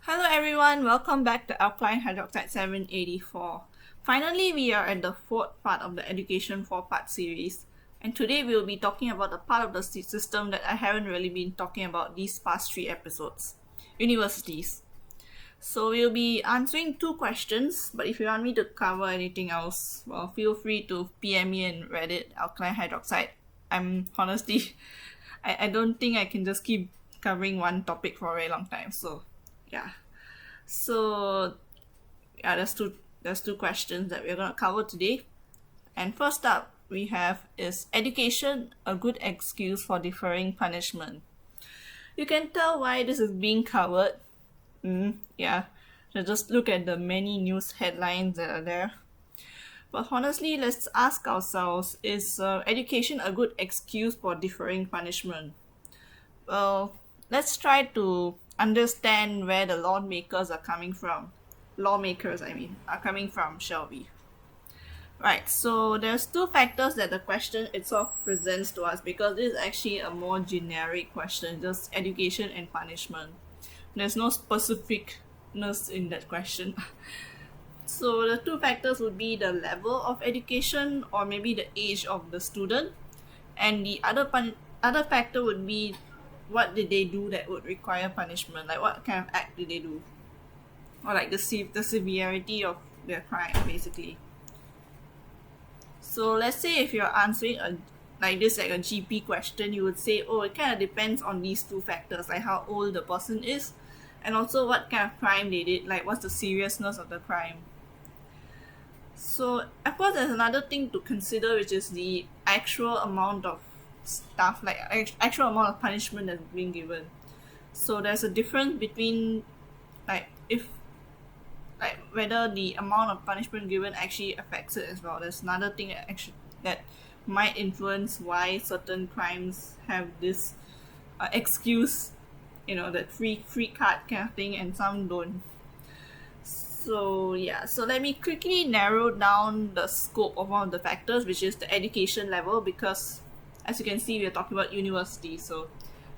Hello everyone, welcome back to Alkaline Hydroxide 784. Finally, we are at the fourth part of the Education 4-part series, and today we will be talking about a part of the system that I haven't really been talking about these past three episodes: universities. So we'll be answering two questions, but if you want me to cover anything else, well, feel free to PM me in Reddit, Alkaline Hydroxide. I'm honestly, I don't think I can just keep covering one topic for a very long time, so yeah. So yeah, there's two questions that we're gonna cover today. And first up we have, is education a good excuse for deferring punishment? You can tell why this is being covered. Yeah. So just look at the many news headlines that are there. But honestly, let's ask ourselves, is education a good excuse for deferring punishment? Well, let's try to understand where the lawmakers are coming from. Lawmakers, I mean, are coming from, shall we? Right, so there's two factors that the question itself presents to us, because this is actually a more generic question, just education and punishment. There's no specificness in that question. So the two factors would be the level of education or maybe the age of the student, and the other factor would be what did they do that would require punishment, like what kind of act did they do, or like the severity of their crime, basically. So let's say if you're answering a like this, like a GP question, you would say, oh, it kind of depends on these two factors, like how old the person is, and also what kind of crime they did, like what's the seriousness of the crime. So of course there's another thing to consider, which is the actual amount of stuff, like actual amount of punishment that's being given. So there's a difference between, like, if like whether the amount of punishment given actually affects it as well. There's another thing that might influence why certain crimes have this excuse, that free card kind of thing, and some don't. So yeah, so let me quickly narrow down the scope of one of the factors, which is the education level, because as you can see, we're talking about university, so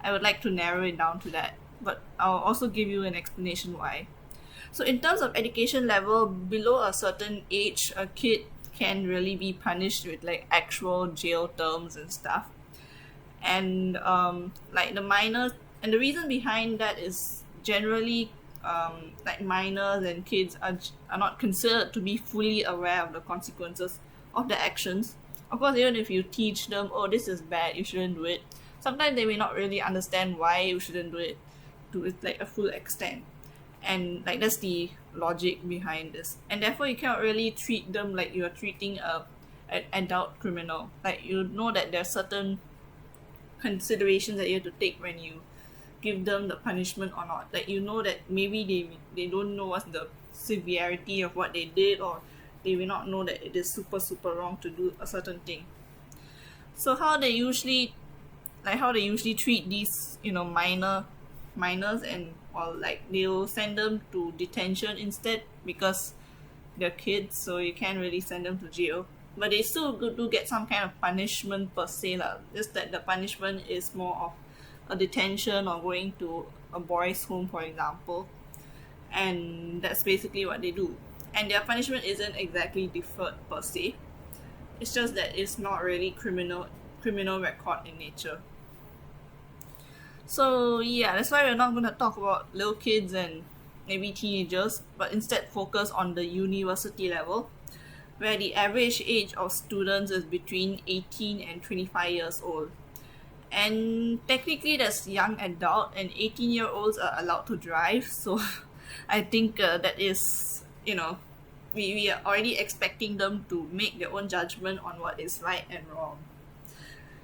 I would like to narrow it down to that. But I'll also give you an explanation why. So in terms of education level, below a certain age, a kid can really be punished with like actual jail terms and stuff. And like the minors, and the reason behind that is generally like minors and kids are not considered to be fully aware of the consequences of their actions. Of course, even if you teach them, oh, this is bad, you shouldn't do it, sometimes they may not really understand why you shouldn't do it to like a full extent. And like that's the logic behind this, and therefore you cannot really treat them like you're treating an adult criminal. Like, you know that there are certain considerations that you have to take when you give them the punishment or not. Like, that maybe they don't know what's the severity of what they did, or they will not know that it is super wrong to do a certain thing. So how they usually treat these minors, and or like they'll send them to detention instead, because they're kids, so you can't really send them to jail, but they still do get some kind of punishment per se lah. Just that the punishment is more of a detention or going to a boys' home, for example, and that's basically what they do. And their punishment isn't exactly deferred per se. It's just that it's not really criminal record in nature. So yeah, that's why we're not going to talk about little kids and maybe teenagers, but instead focus on the university level, where the average age of students is between 18 and 25 years old. And technically, that's young adult, and 18-year-olds are allowed to drive. So I think that is, we are already expecting them to make their own judgment on what is right and wrong.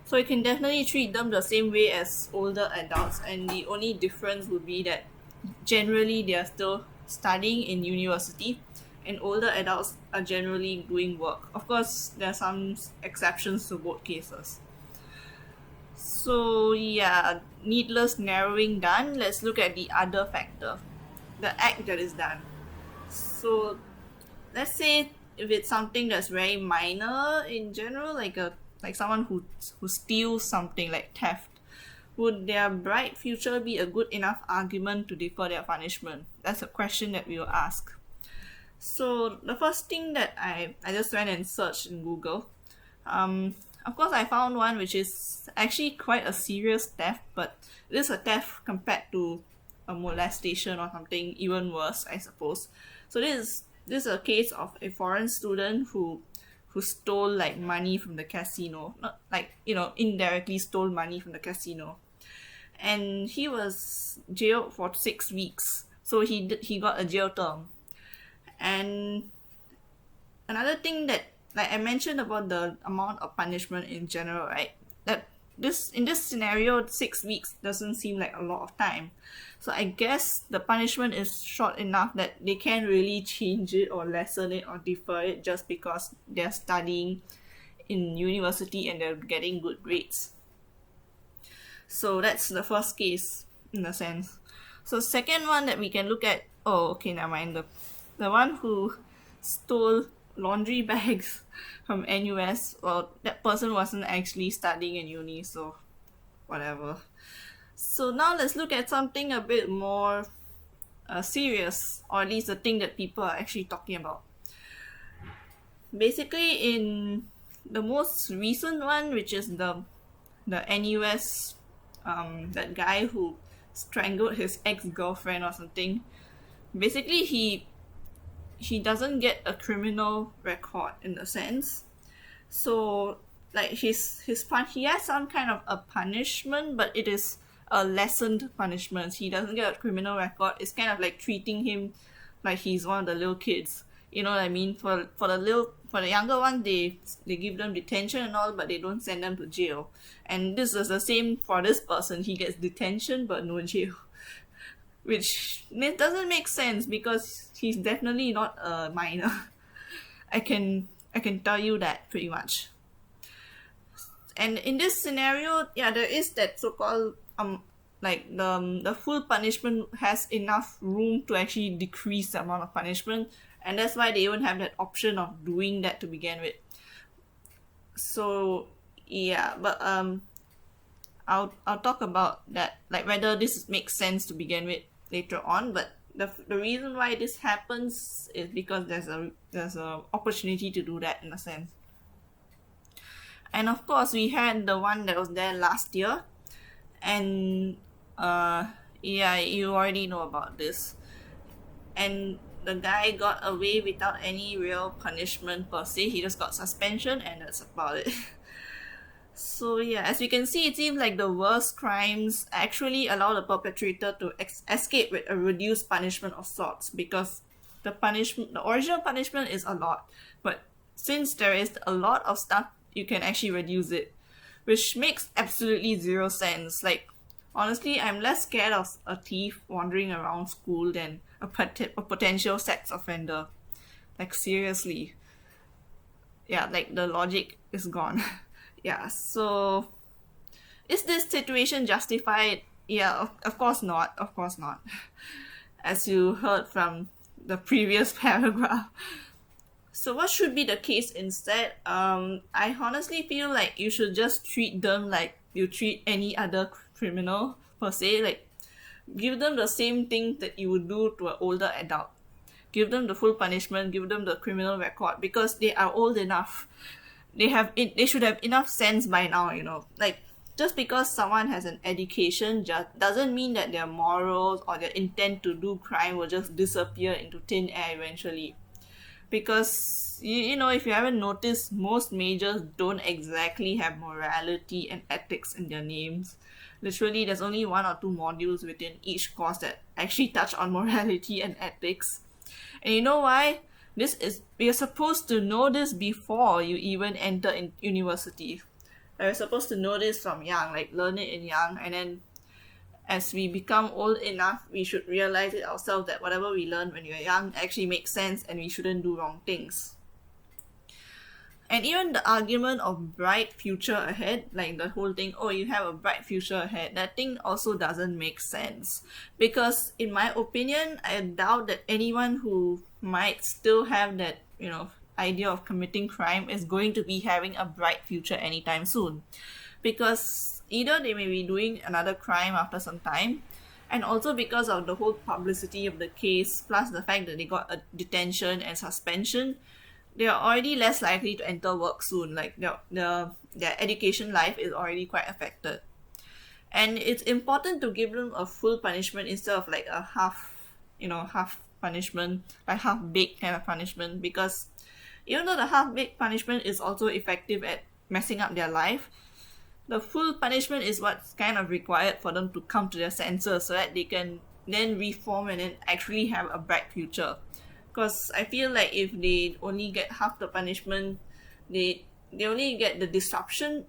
So you can definitely treat them the same way as older adults, and the only difference would be that generally they are still studying in university, and older adults are generally doing work. Of course, there are some exceptions to both cases. So yeah, needless narrowing done, let's look at the other factor, the act that is done. So let's say if it's something that's very minor in general, like someone who steals something, like theft, would their bright future be a good enough argument to defer their punishment? That's a question that we will ask. So the first thing that I just went and searched in Google. Of course, I found one which is actually quite a serious theft, but it is a theft compared to a molestation or something even worse, I suppose. So this is a case of a foreign student who stole like money from the casino, not like indirectly stole money from the casino, and he was jailed for 6 weeks. So he got a jail term. And another thing that, like I mentioned about the amount of punishment in general, right? That in this scenario, 6 weeks doesn't seem like a lot of time. So I guess the punishment is short enough that they can't really change it or lessen it or defer it just because they're studying in university and they're getting good grades. So that's the first case in a sense. So second one that we can look at, never mind. The one who stole laundry bags from NUS, well, that person wasn't actually studying in uni, so whatever. So now let's look at something a bit more serious, or at least the thing that people are actually talking about. Basically, in the most recent one, which is the NUS, that guy who strangled his ex-girlfriend or something. Basically, he doesn't get a criminal record in a sense. So like he has some kind of a punishment, but it is a lessened punishment. He doesn't get a criminal record. It's kind of like treating him like he's one of the little kids. You know what I mean? For the younger one, they give them detention and all, but they don't send them to jail. And this is the same for this person. He gets detention but no jail, which doesn't make sense because he's definitely not a minor. I can tell you that pretty much. And in this scenario, yeah, there is that so-called like the full punishment has enough room to actually decrease the amount of punishment, and that's why they even have that option of doing that to begin with. So yeah, but I'll talk about that, like whether this makes sense to begin with later on. But the reason why this happens is because there's a opportunity to do that in a sense. And of course, we had the one that was there last year, and yeah, you already know about this. And the guy got away without any real punishment per se. He just got suspension, and that's about it. So yeah, as we can see, it seems like the worst crimes actually allow the perpetrator to escape with a reduced punishment of sorts, because the original punishment is a lot, but since there is a lot of stuff, you can actually reduce it, which makes absolutely zero sense. Like, honestly, I'm less scared of a thief wandering around school than a potential sex offender. Like, seriously. Yeah, like the logic is gone. Yeah, so is this situation justified? Yeah, of course not. Of course not. As you heard from the previous paragraph. So what should be the case instead? I honestly feel like you should just treat them like you treat any other criminal per se. Like, give them the same thing that you would do to an older adult. Give them the full punishment, give them the criminal record, because they are old enough. They should have enough sense by now, Like, just because someone has an education doesn't mean that their morals or their intent to do crime will just disappear into thin air eventually. Because if you haven't noticed, most majors don't exactly have morality and ethics in their names. Literally, there's only 1 or 2 modules within each course that actually touch on morality and ethics. And you know why? You're supposed to know this before you even enter in university. You're supposed to know this from young, like learn it in young, and then as we become old enough, we should realize it ourselves that whatever we learn when we're young actually makes sense and we shouldn't do wrong things. And even the argument of bright future ahead, like the whole thing, you have a bright future ahead, that thing also doesn't make sense. Because in my opinion, I doubt that anyone who might still have that, idea of committing crime is going to be having a bright future anytime soon. Because either they may be doing another crime after some time, and also because of the whole publicity of the case, plus the fact that they got a detention and suspension, they are already less likely to enter work soon. Like their education life is already quite affected. And it's important to give them a full punishment instead of like a half punishment, like half baked kind of punishment, because even though the half baked punishment is also effective at messing up their life, the full punishment is what's kind of required for them to come to their senses so that they can then reform and then actually have a bright future. Because I feel like if they only get half the punishment, they only get the disruption,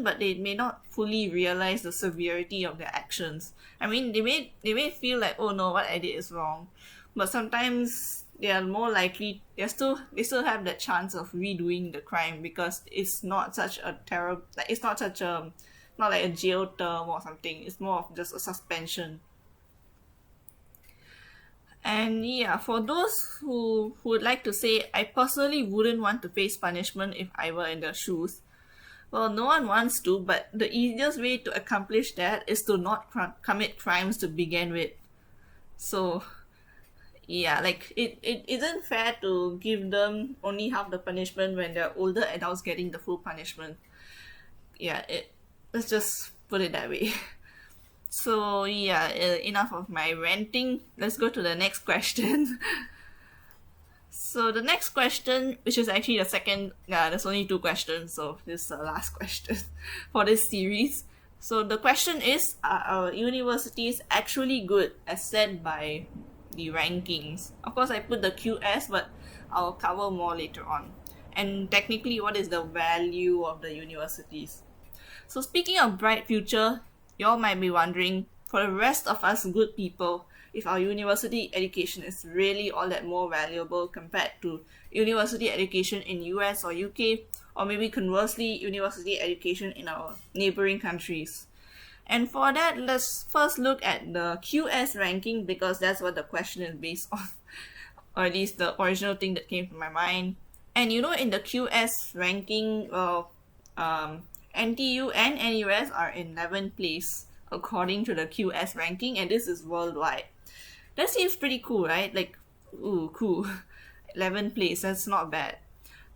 but they may not fully realize the severity of their actions. I mean, they may feel like, oh no, what I did is wrong, but sometimes they are more likely they still have that chance of redoing the crime because it's not such a terrible, like it's not such a, not like a jail term or something. It's more of just a suspension. And yeah, for those who would like to say, I personally wouldn't want to face punishment if I were in their shoes. Well, no one wants to, but the easiest way to accomplish that is to not commit crimes to begin with. So, yeah, like it isn't fair to give them only half the punishment when they're older adults getting the full punishment. Yeah, let's just put it that way. So yeah, enough of my ranting. Let's go to the next question. So the next question, which is actually the second, there's only two questions, so this is the last question for this series. So the question is, are our universities actually good as said by the rankings? Of course, I put the QS, but I'll cover more later on. And technically, what is the value of the universities? So speaking of bright future, you all might be wondering, for the rest of us good people, if our university education is really all that more valuable compared to university education in US or UK, or maybe conversely, university education in our neighboring countries. And for that, let's first look at the QS ranking because that's what the question is based on, or at least the original thing that came to my mind. And you know, in the QS ranking, NTU and NUS are in 11th place according to the QS ranking, and this is worldwide. That seems pretty cool, right? Like, ooh, cool. 11th place, that's not bad.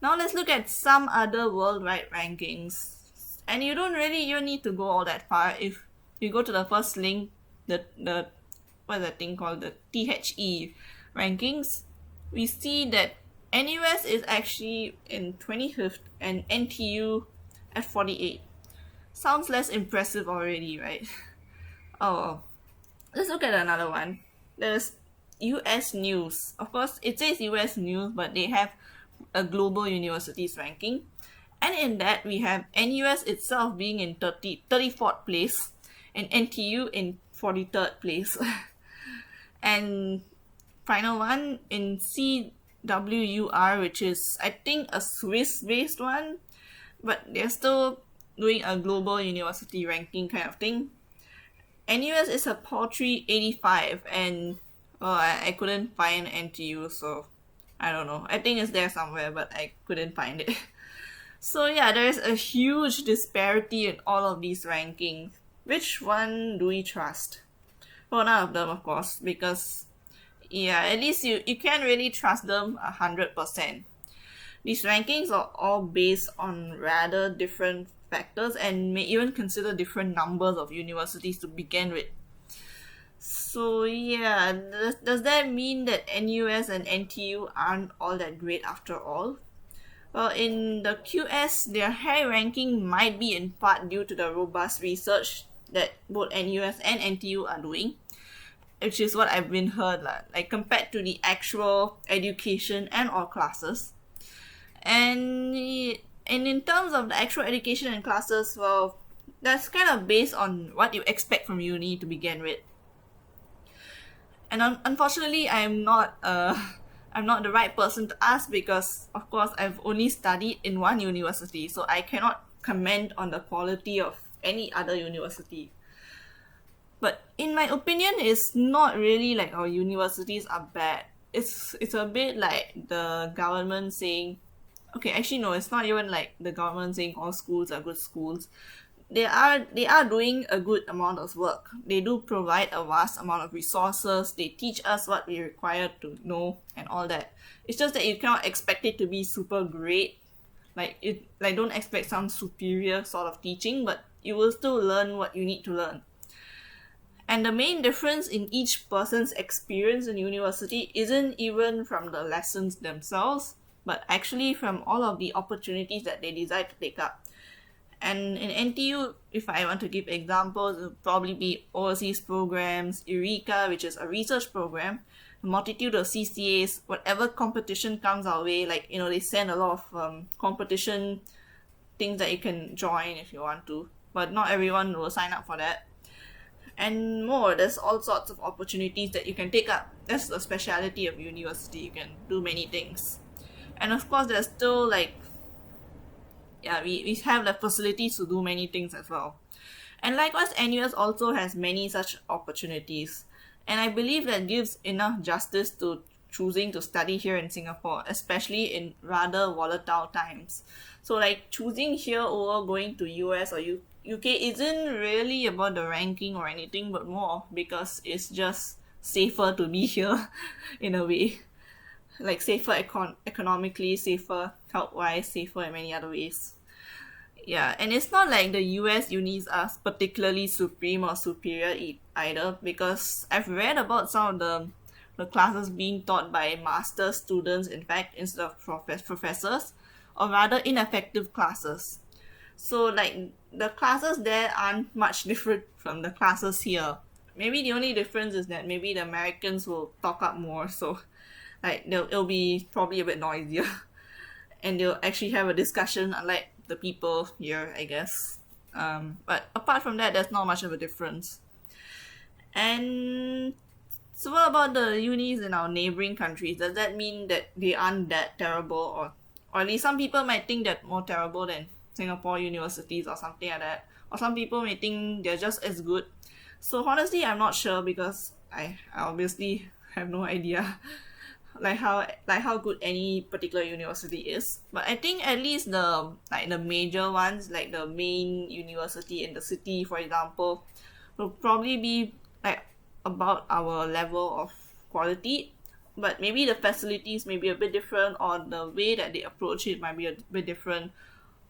Now let's look at some other worldwide rankings. And you don't really even need to go all that far. If you go to the first link, the what's that thing called? The THE rankings, we see that NUS is actually in 25th and NTU at 48. Sounds less impressive already, right? Oh, let's look at another one. There's US News. Of course, it says US News, but they have a global universities ranking. And in that, we have NUS itself being in 34th place and NTU in 43rd place. And final one in CWUR, which is, I think, a Swiss-based one, but they're still doing a global university ranking kind of thing. NUS is a paltry 85, and I couldn't find NTU, so I don't know. I think it's there somewhere, but I couldn't find it. So yeah, there's a huge disparity in all of these rankings. Which one do we trust? Well, none of them, of course, because yeah, at least you can't really trust them 100%. These rankings are all based on rather different factors and may even consider different numbers of universities to begin with. So yeah, does that mean that NUS and NTU aren't all that great after all? Well, in the QS, their high ranking might be in part due to the robust research that both NUS and NTU are doing, which is what I've been heard, like compared to the actual education and or classes. And in terms of the actual education and classes, well, that's kind of based on what you expect from uni to begin with. And unfortunately, I'm not the right person to ask because, of course, I've only studied in one university, so I cannot comment on the quality of any other university. But in my opinion, it's not really like our universities are bad. It's a bit like the government saying, okay, actually no, it's not even like the government saying all schools are good schools. they are doing a good amount of work. They do provide a vast amount of resources. They teach us what we require to know and all that. It's just that you cannot expect it to be super great. Like don't expect some superior sort of teaching, but you will still learn what you need to learn. And the main difference in each person's experience in university isn't even from the lessons themselves, but actually from all of the opportunities that they decide to take up. And in NTU, if I want to give examples, it would probably be overseas programs, Eureka, which is a research program, a multitude of CCAs, whatever competition comes our way, like, they send a lot of competition things that you can join if you want to, but not everyone will sign up for that. And more, there's all sorts of opportunities that you can take up. That's the speciality of university. You can do many things. And of course, there's still we have the facilities to do many things as well. And likewise, NUS also has many such opportunities. And I believe that gives enough justice to choosing to study here in Singapore, especially in rather volatile times. So like choosing here over going to US or UK isn't really about the ranking or anything, but more because it's just safer to be here in a way. Like safer economically, safer health-wise, safer in many other ways. Yeah, and it's not like the US unis are particularly supreme or superior either, because I've read about some of the classes being taught by master students, in fact, instead of professors, or rather ineffective classes. So like the classes there aren't much different from the classes here. Maybe the only difference is that maybe the Americans will talk up more, so like it'll be probably a bit noisier, and they'll actually have a discussion, unlike the people here, I guess. But apart from that, there's not much of a difference. And so what about the unis in our neighboring countries? Does that mean that they aren't that terrible, or at least some people might think they're more terrible than Singapore universities or something like that? Or some people may think they're just as good. So honestly, I'm not sure, because I obviously have no idea like how good any particular university is. But I think at least the major ones, like the main university in the city, for example, will probably be like about our level of quality. But maybe the facilities may be a bit different, or the way that they approach it might be a bit different.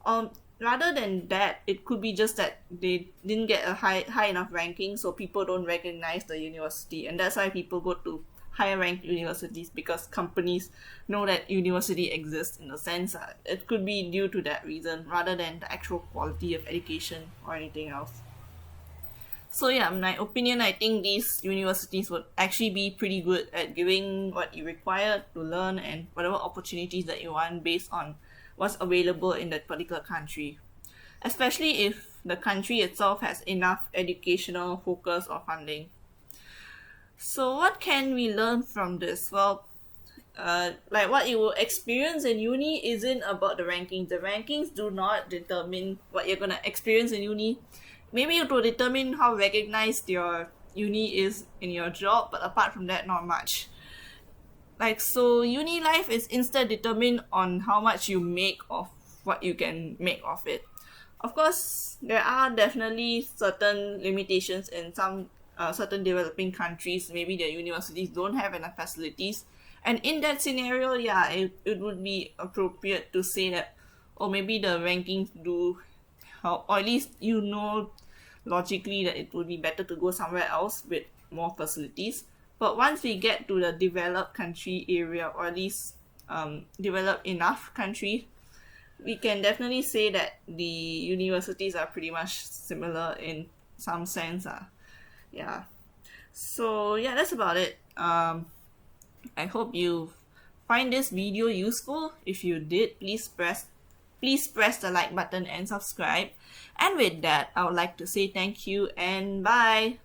Rather than that, it could be just that they didn't get a high enough ranking, so people don't recognize the university, and that's why people go to higher ranked universities, because companies know that university exists. In a sense, it could be due to that reason rather than the actual quality of education or anything else. So yeah, in my opinion, I think these universities would actually be pretty good at giving what you require to learn and whatever opportunities that you want based on what's available in that particular country, especially if the country itself has enough educational focus or funding. So what can we learn from this? Well, like what you will experience in uni isn't about the rankings. The rankings do not determine what you're gonna experience in uni. Maybe it will determine how recognized your uni is in your job, but apart from that, not much. Like, so uni life is instead determined on how much you make of what you can make of it. Of course, there are definitely certain limitations in some certain developing countries. Maybe their universities don't have enough facilities, and in that scenario, yeah, it would be appropriate to say that, or maybe the rankings do help, or at least logically that it would be better to go somewhere else with more facilities. But once we get to the developed country area, or at least developed enough country, we can definitely say that the universities are pretty much similar in some sense. Yeah. So yeah, that's about it. I hope you find this video useful. If you did, please press the like button and subscribe. And with that, I would like to say thank you and bye.